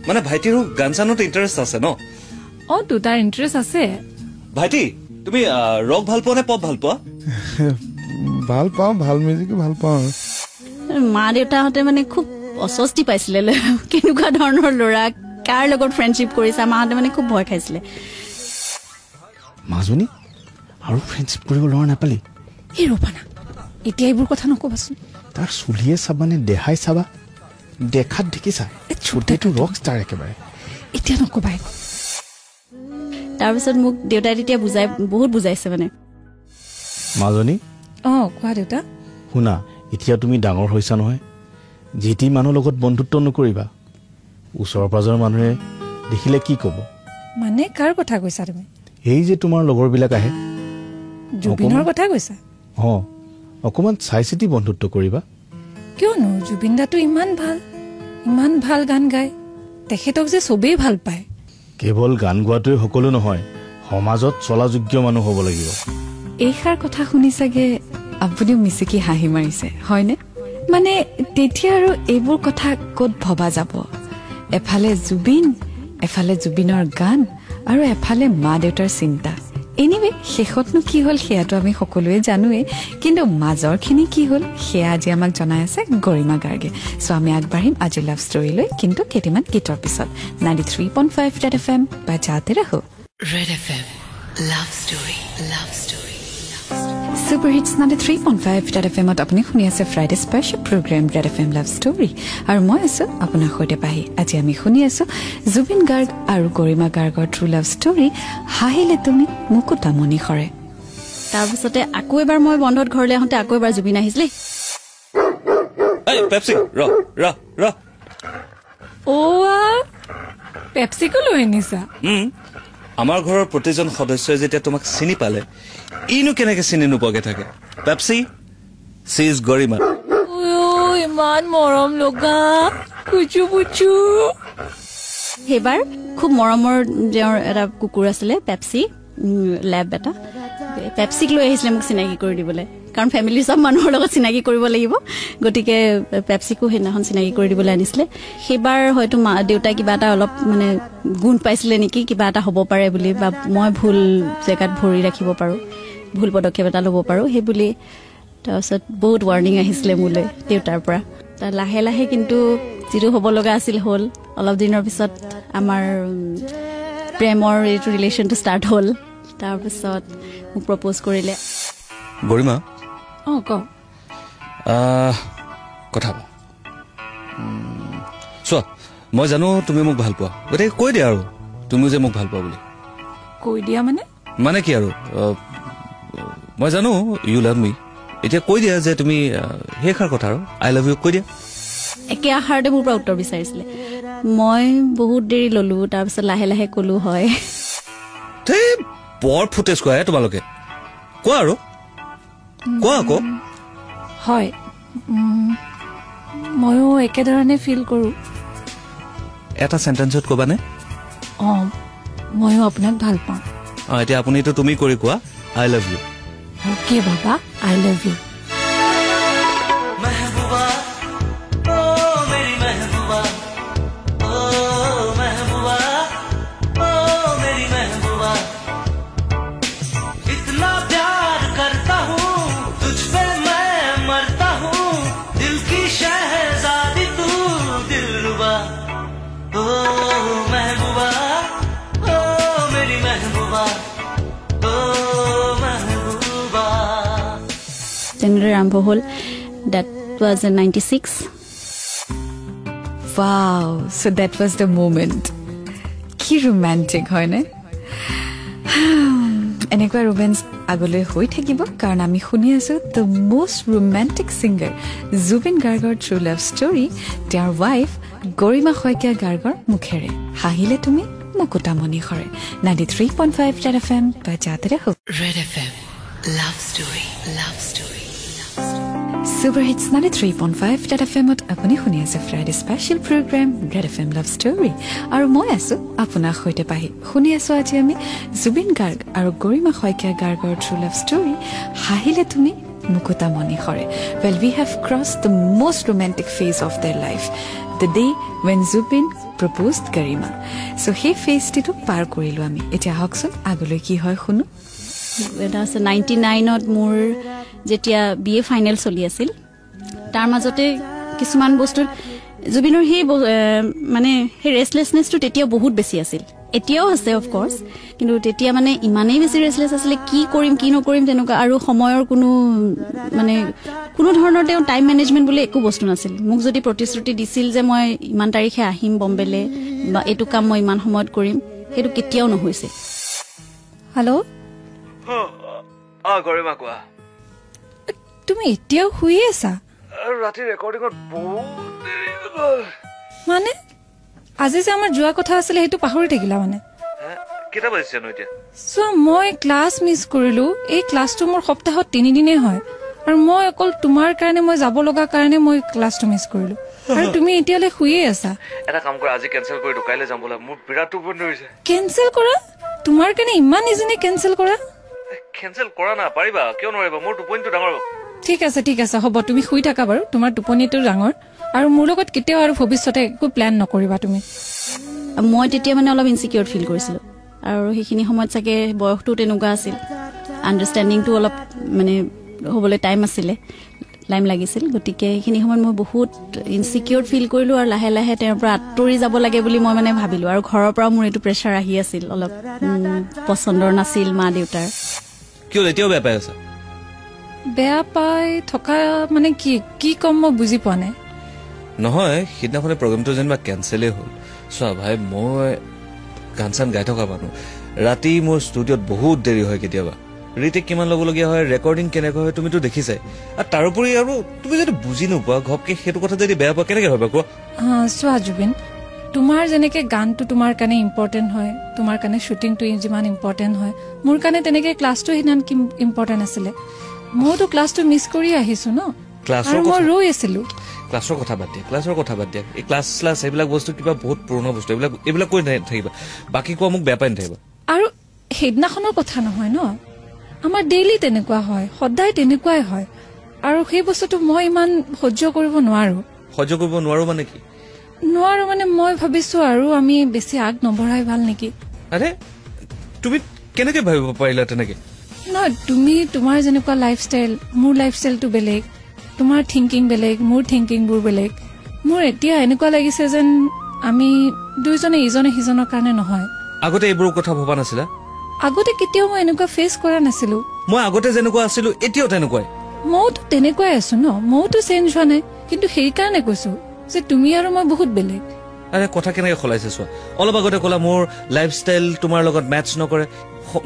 মানে ভাইটিৰো গান চানত ইণ্টাৰেষ্ট আছে ন তাৰ ইণ্টাৰেষ্ট আছে ভাইটি তুমি ৰক ভাল পোৱা নে পপ ভাল পোৱা ভাল পাওঁ ভাল মিউজিক ভাল পাওঁ মা দেউতাহঁতে মানে খুব অস্বস্তি পাইছিলে কেনেকুৱা ধৰণৰ ল'ৰা কাৰ লগত ফ্ৰেণ্ডশ্বিপ কৰিছে মাহঁতে মানে খুব ভয় খাইছিলে মাজনী আৰু ফ্ৰেণ্ডশ্বিপ কৰিব ল'ৰা নাপালি এই ৰ'বা না এতিয়া এইবোৰ কথা নকবাচোন তাৰ চুলিয়ে চাবানে দেখাই চাবা দেখাত দেখিছা ছোটেটো ৰক ষ্টাৰ একেবাৰে এতিয়া নকবা তাৰপিছত মোক দেউতাই তেতিয়া বহুত বুজাইছে মানে মাজনী কোৱা দেউতা শুনা এতিয়া তুমি ডাঙৰ হৈছা নহয় যিটি মানুহৰ লগত বন্ধুত্ব নকৰিবা ওচৰৰ পাজৰৰ মানুহে দেখিলে কি ক'ব মানে কাৰ কথা কৈছা তুমি এই যে তোমাৰ লগৰবিলাক আহে জুবিনৰ কথা কৈছা অকণমান চাই চিতি বন্ধুত্ব কৰিবা কিয়নো জুবিন দাটো ইমান ভাল গান গায় তেখেতক যে চবেই ভাল পায় কেৱল গান গোৱাটোৱে সকলো নহয় সমাজত চলাযোগ্য মানুহ হ'ব লাগিব এইষাৰ কথা শুনি চাগে আপুনিও মিচিকি হাঁহি মাৰিছে হয়নে মানে তেতিয়া আৰু এইবোৰ কথা ক'ত ভবা যাব এফালে জুবিন এফালে জুবিনৰ গান আৰু এফালে মা দেউতাৰ চিন্তা এনিৱে শেষতনো কি হ'ল সেয়াটো আমি সকলোৱে জানোৱেই কিন্তু মাজৰখিনি কি হ'ল সেয়া আজি আমাক জনাই আছে গৰিমা গাৰ্গে চ' আমি আগবাঢ়িম আজি লাভ ষ্টৰীলৈ কিন্তু কেইটামান গীতৰ পিছত 93.5 ৰেড FM বাজাতে ৰহো Red FM Love Story Love Story Super Hits 93.5 Red FM আপুনি শুনি আছে Friday special programme red FM love story আৰু মই আছো আপোনাৰ সৈতে পাহি আজি আমি শুনি আছো জুবিন গাৰ্গ আৰু গৰিমা গাৰ্গৰ ট্ৰু লাভ ষ্টৰী হাহিলে তুমি মুকুতা মণি খৰে তাৰপিছতে আকৌ এবাৰ মই বন্ধত ঘৰলৈ আহোঁতে আকৌ এবাৰ জুবিন আহিছিলে পেপচি ৰ পেপচিকো লৈ আনিছা আমাৰ ঘৰৰ প্ৰতিজন সদস্যই যেতিয়া তোমাক চিনি পালে ইনো কেনেকে চিনি নোপোৱাকে থাকে পেপচি চি ইজ গৰিমা ইমান মৰম লগা কুচু পুচু সেইবাৰ খুব মৰমৰ তেওঁৰ এটা কুকুৰ আছিলে পেপচি লেব এটা পেপচিক লৈ আহিছিলে মোক চিনাকি কৰি দিবলৈ কাৰণ ফেমিলি চব মানুহৰ লগত চিনাকি কৰিব লাগিব গতিকে পেপচিকো সেইদিনাখন চিনাকি কৰি দিবলৈ আনিছিলে সেইবাৰ হয়তো মা দেউতাই কিবা এটা অলপ মানে গুণ পাইছিলে নেকি কিবা এটা হ'ব পাৰে বুলি বা মই ভুল জেগাত ভৰি ৰাখিব পাৰোঁ ভুল পদক্ষেপ এটা ল'ব পাৰোঁ সেই বুলি তাৰপিছত বহুত ৱাৰ্ণিং আহিছিলে মোলৈ দেউতাৰ পৰা লাহে লাহে কিন্তু যিটো হ'ব লগা আছিল হ'ল অলপ দিনৰ পিছত আমাৰ প্ৰেমৰ এইটো ৰিলেশ্যনটো ষ্টাৰ্ট হ'ল তাৰপিছত মোক প্ৰপ'জ কৰিলে গৰিমা কথা চোৱা মই জানো তুমি মোক ভাল পোৱা গতিকে কৈ দিয়া আৰু তুমিও যে মোক ভাল পোৱা বুলি কৈ দিয়া মানে কি আৰু মই জানো ইউ লাভ মি এতিয়া কৈ দিয়া যে তুমি সেইষাৰ কথা আৰু আই লাভ ইউ কৈ দিয়া একে আষাৰতে মোৰ পৰা উত্তৰ বিচাৰিছিলে মই বহুত দেৰি ললো তাৰপিছত লাহে লাহে কলো হয় বৰ ফুটেজ কোৱা তোমালোকে কোৱা আৰু কোৱা আকৌ হয় ময়ো একেধৰণে ফিল কৰোঁ এটা চেণ্টেন্সত ক'বানে ময়ো আপোনাক ভাল পাওঁ এতিয়া আপুনিতো তুমি কৰি কোৱা আই লাভ ইউ অ'কে বাবা আই লাভ ইউ তেনেদৰে আৰম্ভ হ'ল that was in 96 wow so that was the moment কি romantic হয় নে এনেকুৱা ৰোমেন্স আগলৈ হৈ থাকিব কাৰণ আমি শুনি আছো the most romantic singer Zubeen গাৰ্গৰ ট্ৰু লাভ ষ্টৰী তেওঁৰ ৱাইফ গৰিমা শইকীয়া গাৰ্গৰ মুখেৰে হাঁহিলে তুমি মুকুতামণি সৰে 93.5 ৰেড FM বাজাতে ৰহ Red FM Love Story Love Story Super Hits 93.5 Red FM-ত আপুনি শুনি আছে Friday special programme Red FM Love Story আৰু মই আছো আপোনাৰ সৈতে পাহি শুনি আছো আজি আমি জুবিন গাৰ্গ আৰু গৰিমা শইকীয়া গাৰ্গৰ ট্ৰু লাভ ষ্টৰী হাঁহিলে তুমি মুকুতামণি সৰে Well, we have crossed the most romantic phase of their life, the day when Zubin proposed Garima. So সেই ফেজটিটো পাৰ কৰিলো আমি এতিয়া হকচোন আগলৈ কি হয় শুনো 99ত মোৰ যেতিয়া BA ফাইনেল চলি আছিল তাৰ মাজতে কিছুমান বস্তু জুবিনৰ সেই মানে সেই ৰেষ্টলেছনেছটো তেতিয়া বহুত বেছি আছিল এতিয়াও আছে অফ কোৰ্স কিন্তু তেতিয়া মানে ইমানেই বেছি ৰেষ্টলেছ আছিল কি কৰিম কি নকৰিম তেনেকুৱা আৰু সময়ৰ কোনো ধৰণৰ তেওঁ টাইম মেনেজমেন্ট বুলি একো বস্তু নাছিল মোক যদি প্ৰতিশ্ৰুতি দিছিল যে মই ইমান তাৰিখে আহিম বম্বেলে বা এটো কাম মই ইমান সময়ত কৰিম হেতু কেতিয়াও নহৈছে হেল্ল' গৰিমা কোৱা তুমি এতিয়াও শুই আছা ৰাতি ৰেকৰ্ডিঙত বহুত দেৰি হ'ল মানে আজি যে আমাৰ যোৱা কথা আছিল সেইটো পাহৰি থাকিলা মানে কেটা বাজিছে ন এতিয়া সো মই ক্লাছ মিছ কৰিলো এই ক্লাছটো মোৰ সপ্তাহত 3 দিনে হয় আৰু মই অকল তোমাৰ কাৰণে মই যাব লগা কাৰণে মই ক্লাছটো মিছ কৰিলো আৰু তুমি এতিয়ালে শুইয়ে আছা এটা কাম কৰা আজি কেনসেল কৰি দু কাইলে যাম বলা মোৰ বিৰাট টোপনি ধৰিছে কেনসেল কৰা তোমাৰ কাৰণে ইমান ইজিনে কেনসেল কৰা কেনসেল কৰা না পাৰিবা কিয় নোৱাৰিবা মোৰ টোপনিটো ডাঙৰ ঠিক আছে হ'ব তুমি শুই থাকা বাৰু তোমাৰ টোপনিটো ডাঙৰ আৰু মোৰ লগত কেতিয়াও আৰু ভৱিষ্যতে একো প্ল্যান নকৰিবা তুমি মই তেতিয়া মানে অলপ ইনসিকিউৰ ফিল কৰিছিলো আৰু সেইখিনি সময়ত চাগে বয়সটো তেনেকুৱা আছিল আন্ডাৰষ্টেণ্ডিংটো অলপ মানে হ'বলৈ টাইম আছিলে লাইম লাগিছিল গতিকে সেইখিনি সময়ত মই বহুত ইনসিকিউৰ ফিল কৰিলো আৰু লাহে লাহে তেওঁৰ পৰা আঁতৰি যাব লাগে বুলি মই মানে ভাবিলো আৰু ঘৰৰ পৰা মোৰ এইটো প্ৰেছাৰ আহি আছিল অলপ পছন্দৰ নাছিল মা দেউতাৰ কিয় এতিয়াও বেয়া পাই আছে বেয়া পাই থকা মানে কি কম মই বুজি পোৱা নাই নহয় সিদিনাখনে প্ৰগ্ৰামটো যেনিবা কেনচেলেই হ'ল চোৱা ভাই মই গান চান গাই থকা মানুহ ৰাতি মোৰ ষ্টুডিঅ'ত বহুত দেৰি হয় কেতিয়াবা ৰিটেক কিমান ল'বলগীয়া হয় ৰেকৰ্ডিং কেনেকৈ হয় তুমিতো দেখিছাই আৰু তাৰোপৰি আৰু তুমি যদি বুজি নোপোৱা ঘপকে সেইটো কথা যদি বেয়া পোৱা কেনেকৈ হয় কোৱা চোৱা জুবিন তোমাৰ যেনেকে গানটো তোমাৰ কাৰণে ইম্পৰ্টেণ্ট হয় তোমাৰ কাৰণে শ্বুটিংটো যিমান ইম্পৰ্টেণ্ট হয় মোৰ কাৰণে তেনেকে ক্লাছটো সিমান ইম্পৰ্টেণ্ট আছিলে মইতো ক্লাছটো মিছ কৰি আহিছো ন আৰু মই ৰৈ আছিলো ক্লাছৰ কথা বাদ দিয়া এই ক্লাছ এইবিলাক বস্তু কিবা বহুত পুৰণা বস্তু এইবিলাক কৈ থাকিবা বাকী কোৱা মোক বেয়া পাই নাথাকিবা আৰু সেইদিনাখনৰ কথা নহয় ন আমাৰ ডেইলি তেনেকুৱা হয় সদায় তেনেকুৱাই হয় আৰু সেই বস্তুটো মই ইমান সহ্য কৰিব নোৱাৰো মানে কি নোৱাৰো মানে মই ভাবিছো আৰু আমি বেছি আগ নবঢ়াই ভাল নেকি আৰে তুমি কেনেকৈ ভাবিব পাৰিলা তেনেকৈ নহয় তুমি তোমাৰ যেনেকুৱা লাইফষ্টাইল মোৰ লাইফষ্টাইলটো বেলেগ তোমাৰ থিংকিং বেলেগ মোৰ থিংকিংবোৰ বেলেগ মোৰ এতিয়া এনেকুৱা লাগিছে যেন আমি দুইজনে ইজনে সিজনৰ কাৰণে নহয় আগতে এইবোৰ কথা ভবা নাছিলা আগতে কেতিয়াও মই এনেকুৱা ফেচ কৰা নাছিলো মই আগতে যেনেকুৱা আছিলো এতিয়াও তেনেকুৱাই মইতো তেনেকুৱাই আছো ন মইতো চেঞ্জ হোৱা নাই কিন্তু সেইকাৰণে কৈছো যে তুমি আৰু মই বহুত বেলেগ আৰে কথা কেনেকৈ সলাইছে চোৱা অলপ আগতে ক'লা মোৰ লাইফষ্টাইল তোমাৰ লগত মেটচ নকৰে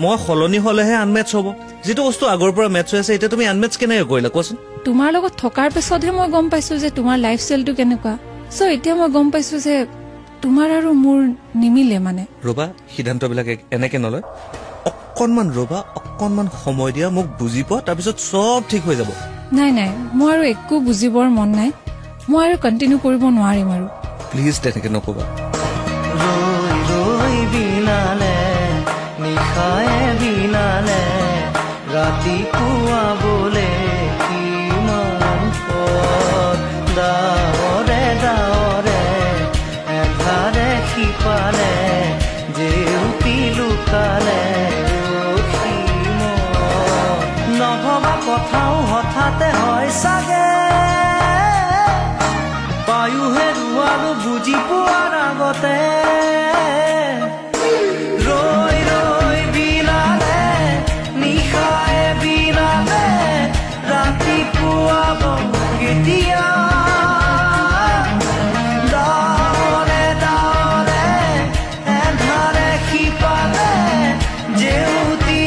মই সলনি হলেহে আনমেটচ হ'ব যিটো বস্তু আগৰ পৰা মেটচ হৈ আছে এতিয়া তুমি আনমেটচ কেনেকৈ কৰিলা কোৱাচোন তোমাৰ লগত থকাৰ পিছতহে মই গম পাইছো যে তোমাৰ লাইফষ্টাইলটো কেনেকুৱা সো এতিয়া মই গম পাইছো যে তোমাৰ আৰু মোৰ নিমিলে মানে ৰবা সিদ্ধান্তবিলাক এনেকে নলয় অকণমান ৰবা অকণমান সময় দিয়া মোক বুজি পোৱা তাৰপিছত চব ঠিক হৈ যাব নাই মই আৰু একো বুজিবৰ মন নাই মই আৰু কণ্টিনিউ কৰিব নোৱাৰিম আৰু প্লিজ তেনেকে নকবা ৰৈ বিনালে নিশায়ে বিনালে ৰাতিপুৱা বোলে কিমান পথ ডাৱৰে এধাৰে সিপালে জেউতি লুকালে নভবা কথাও হঠাতে হয় চাগে বায়ুহে ৰুৱালো বুজি পোৱাৰ আগতে ৰৈ বিনালে নিশায়ে বিনালে ৰাতিপুৱা কেতিয়া ডাৱৰে এধাৰে সিপালে জেউতি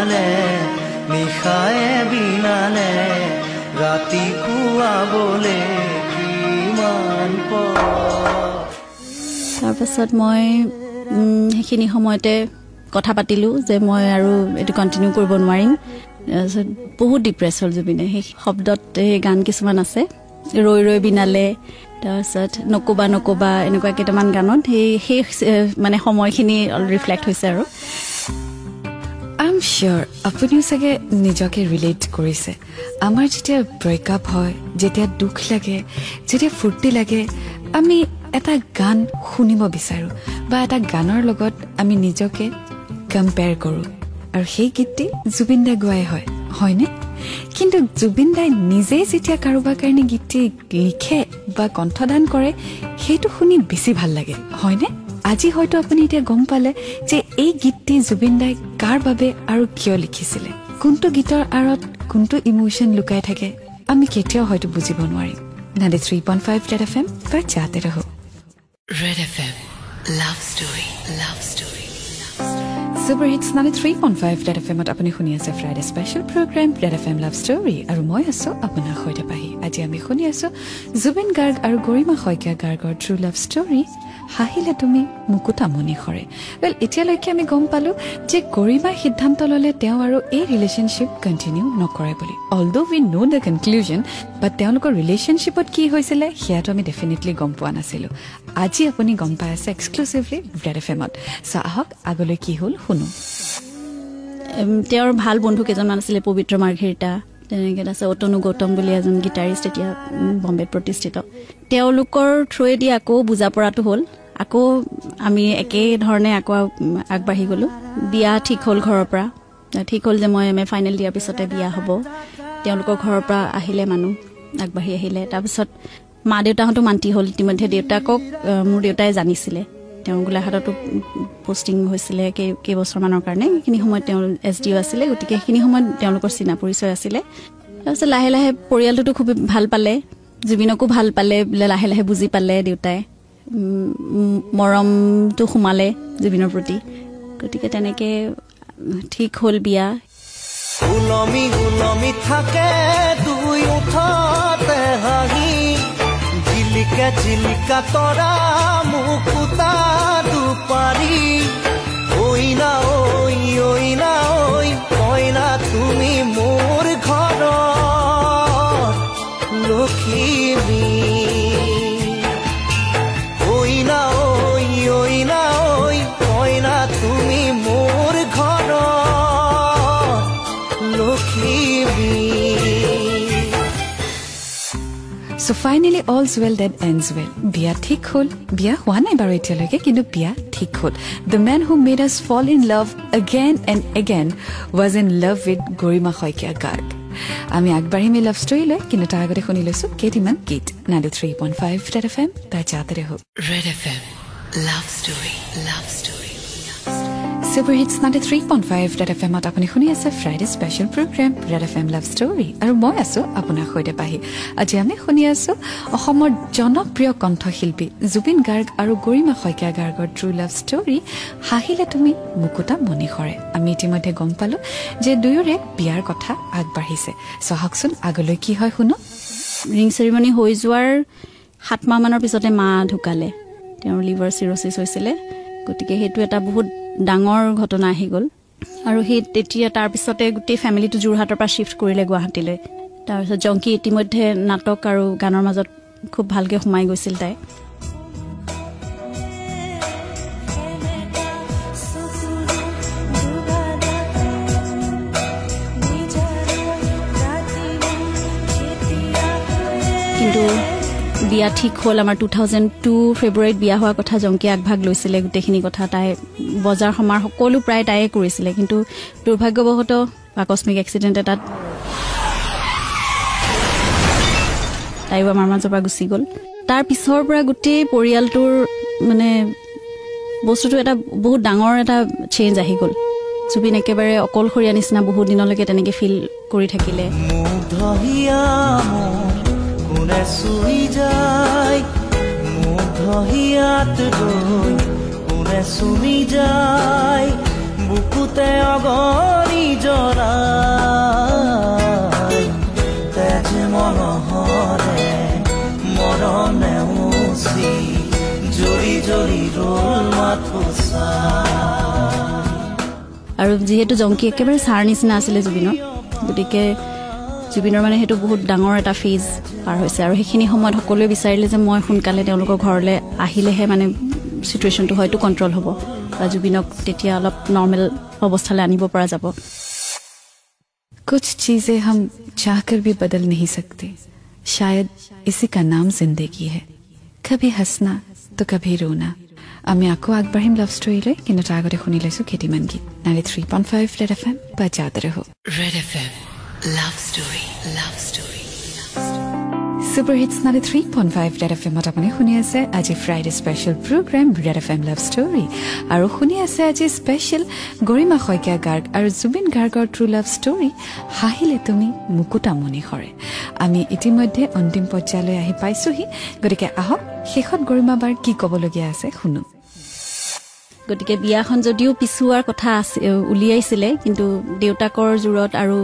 বিনালে নিশায়ে বিনালে ৰাতিপুৱাবলে কিমান তাৰপাছত মই সেইখিনি সময়তে কথা পাতিলোঁ যে মই আৰু এইটো কণ্টিনিউ কৰিব নোৱাৰিম। তাৰপিছত বহুত ডিপ্ৰেছ হ'ল জুবিনে। সেই শব্দত সেই গান কিছুমান আছে, ৰৈ ৰৈ বিনালে, তাৰপিছত নকবা নকবা, এনেকুৱা কেইটামান গানত সেই মানে সময়খিনি ৰিফ্লেক্ট হৈছে আৰু আই এম চিয়'ৰ আপুনিও চাগে নিজকে ৰিলেট কৰিছে। আমাৰ যেতিয়া ব্ৰেকআপ হয়, যেতিয়া দুখ লাগে, যেতিয়া ফূৰ্তি লাগে, আমি এটা গান শুনিব বিচাৰোঁ বা এটা গানৰ লগত আমি নিজকে কম্পেয়াৰ কৰোঁ, আৰু সেই গীতটি জুবিন দাই গোৱাই হয়, হয়নে? কিন্তু জুবিন দাই নিজেই যেতিয়া কাৰোবাৰ কাৰণে গীতটি লিখে বা কণ্ঠদান কৰে, সেইটো শুনি বেছি ভাল লাগে, হয়নে? আজি হয়তো আপুনি এতিয়া গম পালে যে এই গীতটি জুবিন দাই কাৰ বাবে আৰু কিয় লিখিছিলে। কোনটো গীতৰ আঁৰত কোনটো ইমোশ্যন লুকাই থাকে আমি কেতিয়াও হয়তো বুজিব নোৱাৰিম। 93.5 Red FM पर जाते रहो। Red FM Love Story, Love Story, Super Hits 93.5 Red FM আপুনি শুনি আছে Friday special programme Red FM Love Story, আৰু মই আছো আপোনাৰ সৈতে পাহি। আজি আমি শুনি আছো জুবিন গাৰ্গ আৰু গৰিমা শইকীয়া গাৰ্গৰ ট্ৰু লাভ ষ্টৰী, হাঁহিলে তুমি মুকুতা মনি সৰে। ৱেল, এতিয়ালৈকে আমি গম পালো যে গৰিমাই সিদ্ধান্ত ল'লে তেওঁ আৰু এই ৰিলেশ্যনশ্বিপ কণ্টিনিউ নকৰে বুলি। Although we know the conclusion, but তেওঁলোকৰ ৰিলেশ্যনশ্বিপত কি হৈছিলে সেয়াটো আমি ডেফিনেটলি গম পোৱা নাছিলোঁ। আজি আপুনি গম পাই আছে এক্সক্লুচিভলি ৰেড এফ এমত। চ' আহক আগলৈ কি হ'ল শুনো। তেওঁৰ ভাল বন্ধু কেইজনমান আছিলে, পবিত্ৰ মাৰ্ঘেৰিটা, তেনেকৈ আছে অতনু গৌতম বুলি এজন গীটাৰিষ্ট, এতিয়া বম্বেত প্ৰতিষ্ঠিত। তেওঁলোকৰ থ্ৰুৱেদি আকৌ বুজা পৰাটো হ'ল, আকৌ আমি একেধৰণে আকৌ আগবাঢ়ি গ'লোঁ। বিয়া ঠিক হ'ল, ঘৰৰ পৰা ঠিক হ'ল যে মই MA ফাইনেল দিয়াৰ পিছতে বিয়া হ'ব। তেওঁলোকৰ ঘৰৰ পৰা আহিলে মানুহ, আগবাঢ়ি আহিলে। তাৰপিছত মা দেউতাহঁতো মান্তি হ'ল ইতিমধ্যে। দেউতাকক মোৰ দেউতাই জানিছিলে, তেওঁ গোলাঘাটতো পষ্টিং হৈছিলে কেইবছৰমানৰ কাৰণে। সেইখিনি সময়ত তেওঁ SDO আছিলে, গতিকে সেইখিনি সময়ত তেওঁলোকৰ চিনা পৰিচয় আছিলে। তাৰপিছত লাহে লাহে পৰিয়ালটোতো খুব ভাল পালে, জুবিনকো ভাল পালে, লাহে লাহে বুজি পালে দেউতাই, মৰমটো সোমালে জুবিনৰ প্ৰতি। গতিকে তেনেকৈ ঠিক হ'ল বিয়া। উলমি উলমি থাকে দুই উঠতে হাঁহি, জিলিকা জিলিকা তৰা মুকুতা দুপাৰি, ঐনা ঐ ঐনা ঐ কইনা তুমি মোৰ ঘৰৰ লখিমী, ঐনা ঐ ঐনা ঐ কইনা তুমি মোৰ ঘৰৰ লখিমী। So finally all's well that ends well. বিয়া ঠিক হ'ল, বিয়া হোৱা নাই বাৰু এতিয়ালৈকে, কিন্তু বিয়া ঠিক হ'ল। The man who made us fall in love again and again was in love with গৰিমা শইকীয়া গাৰ্গ। আমি আগবাঢ়িম এই লাভ ষ্টৰী লৈ, কিন্তু তাৰ আগতে শুনি লৈছোঁ কেইটিমান গীত। 93.5 Red FM তাৰ যাতে ৰহো। Red FM Love Story, Love Story. Super Hits 93.5 Red FMত আপুনি শুনি আছে Friday special programme Red FM Love Story, আৰু মই আছোঁ আপোনাৰ সৈতে পাহি। আজি আমি শুনি আছোঁ অসমৰ জনপ্ৰিয় কণ্ঠশিল্পী জুবিন গাৰ্গ আৰু গৰিমা শইকীয়া গাৰ্গৰ ট্ৰু লাভ ষ্টৰী, হাঁহিলে তুমি মুকুতা মনি সৰে। আমি ইতিমধ্যে গম পালোঁ যে দুয়োৰে বিয়াৰ কথা আগবাঢ়িছে। চহকচোন আগলৈ কি হয় শুনো। ৰিং চেৰিমনি হৈ যোৱাৰ 7 মাহমানৰ পিছতে মা ঢুকালে, তেওঁৰ লিভাৰ চিৰচিছ হৈছিলে। গতিকে সেইটো এটা বহুত ডাঙৰ ঘটনা আহি গ'ল। আৰু সেই তেতিয়া তাৰপিছতে গোটেই ফেমিলিটো যোৰহাটৰ পৰা শ্বিফ্ট কৰিলে গুৱাহাটীলৈ। তাৰপিছত জংকী ইতিমধ্যে নাটক আৰু গানৰ মাজত খুব ভালকৈ সোমাই গৈছিল তাই। কিন্তু বিয়া ঠিক হ'ল আমাৰ 2002 ফেব্ৰুৱাৰীত বিয়া হোৱাৰ কথা জংকীয়ে আগভাগ লৈছিলে। গোটেইখিনি কথা তাই বজাৰ সমাৰ সকলো প্ৰায় তাইয়ে কৰিছিলে, কিন্তু দুৰ্ভাগ্যবশতঃ আকস্মিক এক্সিডেণ্ট এটাত তাইও আমাৰ মাজৰ পৰা গুচি গ'ল। তাৰ পিছৰ পৰা গোটেই পৰিয়ালটোৰ মানে বস্তুটো এটা বহুত ডাঙৰ এটা চেঞ্জ আহি গ'ল। জুবিন একেবাৰে অকলশৰীয়া নিচিনা বহুত দিনলৈকে তেনেকৈ ফিল কৰি থাকিলে। কোনে চুই যায় মুধহিয়াত গৈ, কোনে চুমি যায় বুকুতে অগণি জৰা তেজ মনহৰে মৰণে উচি জৰি জৰি ৰল মাথোচা আৰু যিহেতু জংকি একেবাৰে ছাৰ নিচিনা আছিলে জুবিনৰ গতিকে জুবিনৰ মানে সেইটো বহুত ডাঙৰ এটা ফেজ পাৰ হৈছে আৰু সেইখিনি সময়ত সকলোৱে বিচাৰিলে যে মই সোনকালে তেওঁলোকৰ ঘৰলৈ আহিলেহে মানে সিচুৱেশ্যনটো হয়তো কণ্ট্ৰল হ'ব বা জুবিনক তেতিয়া অলপ নৰ্মেল অৱস্থালৈ আনিব পৰা যাব कुछ चीजें हम चाहकर भी बदल नहीं सकते शायद इसी का नाम जिंदगी है कभी हंसना तो कभी रोना আমি আকৌ আগবাঢ়িম লাভ ষ্টৰীলৈ কিন্তু তাৰ আগতে শুনি লৈছো কেইটিমান গীত 93.5 ৰেড এফএম বাজাতে ৰহো Red FM Love Story Love Story Super Hits 93.5 Red FM আপুনি শুনি আছে আজি Friday special programme Red FM Love Story আৰু শুনি আছে আজি স্পেশাল গৰিমা শইকীয়া গাৰ্গ আৰু জুবিন গাৰ্গৰ ট্ৰু লাভ ষ্টৰী হাহিলে তুমি মুকুতা মনি হৰে আমি ইতিমধ্যে অন্তিম পৰ্যায়লৈ আহি পাইছোহি গতিকে আহক শেষত গৰিমা বাৰ কি ক'বলগীয়া আছে শুনো গতিকে বিয়াখন যদিও পিছুৱাৰ কথা উলিয়াইছিলে কিন্তু দেউতাকৰ জোৰত আৰু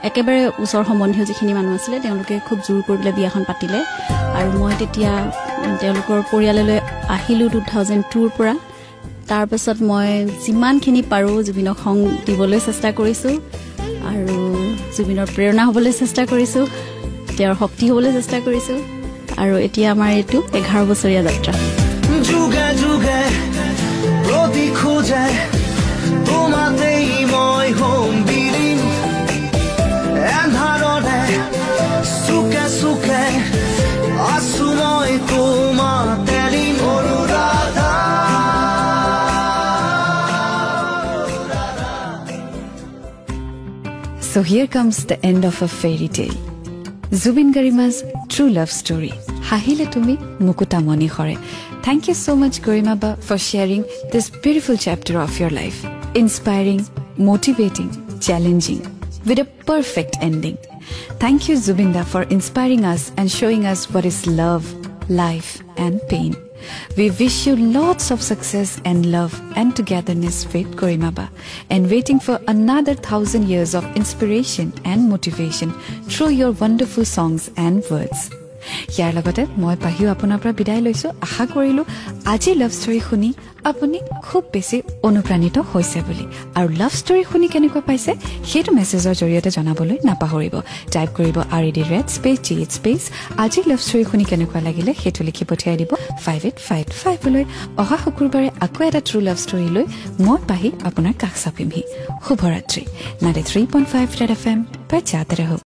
একেবাৰে ওচৰ সম্বন্ধীয় যিখিনি মানুহ আছিলে তেওঁলোকে খুব জোৰ কৰি পেলাই বিয়াখন পাতিলে আৰু মই তেতিয়া তেওঁলোকৰ পৰিয়াললৈ আহিলোঁ 2002ৰ পৰা তাৰপাছত মই যিমানখিনি পাৰোঁ জুবিনক সং দিবলৈ চেষ্টা কৰিছোঁ আৰু জুবিনৰ প্ৰেৰণা হ'বলৈ চেষ্টা কৰিছোঁ তেওঁৰ শক্তি হ'বলৈ চেষ্টা কৰিছোঁ আৰু এতিয়া আমাৰ এইটো 11 বছৰীয়া যাত্ৰা যুগে যুগে প্ৰতি খোজে তোমাতেই মই হ'ম বিলীন এন্ধাৰতে চুকে চুকে আছো মই তোমাতে লীন Anuradha So here comes the end of a fairy tale. Zubin Garima's true love story. Hahile tumi mukuta moni hore. Thank you so much Garima ba for sharing this beautiful chapter of your life. Inspiring, motivating, challenging with a perfect ending. Thank you Zubinda for inspiring us and showing us what is love, life and pain. We wish you lots of success and love and togetherness with Gorimaba and waiting for another 1,000 years of inspiration and motivation through your wonderful songs and words. ইয়াৰ লগতে মই পাহিও আপোনাৰ পৰা বিদায় লৈছো আশা কৰিলো আজি love story শুনি আপুনি খুব বেছি অনুপ্ৰাণিত হৈছে বুলি আৰু লাভ ষ্টৰী শুনি কেনেকুৱা পাইছে সেইটো মেছেজৰ জৰিয়তে জনাবলৈ নাপাহৰিব টাইপ কৰিব RED red আজি লাভ ষ্টৰী শুনি কেনেকুৱা লাগিলে সেইটো লিখি পঠিয়াই দিব 5855 লৈ অহা শুকুৰবাৰে আকৌ এটা ট্ৰু লাভ ষ্টৰী লৈ মই পাহি আপোনাৰ কাষ চাপিমহি শুভৰাত্ৰি 93.5 ৰেড FM বাজাতে ৰহো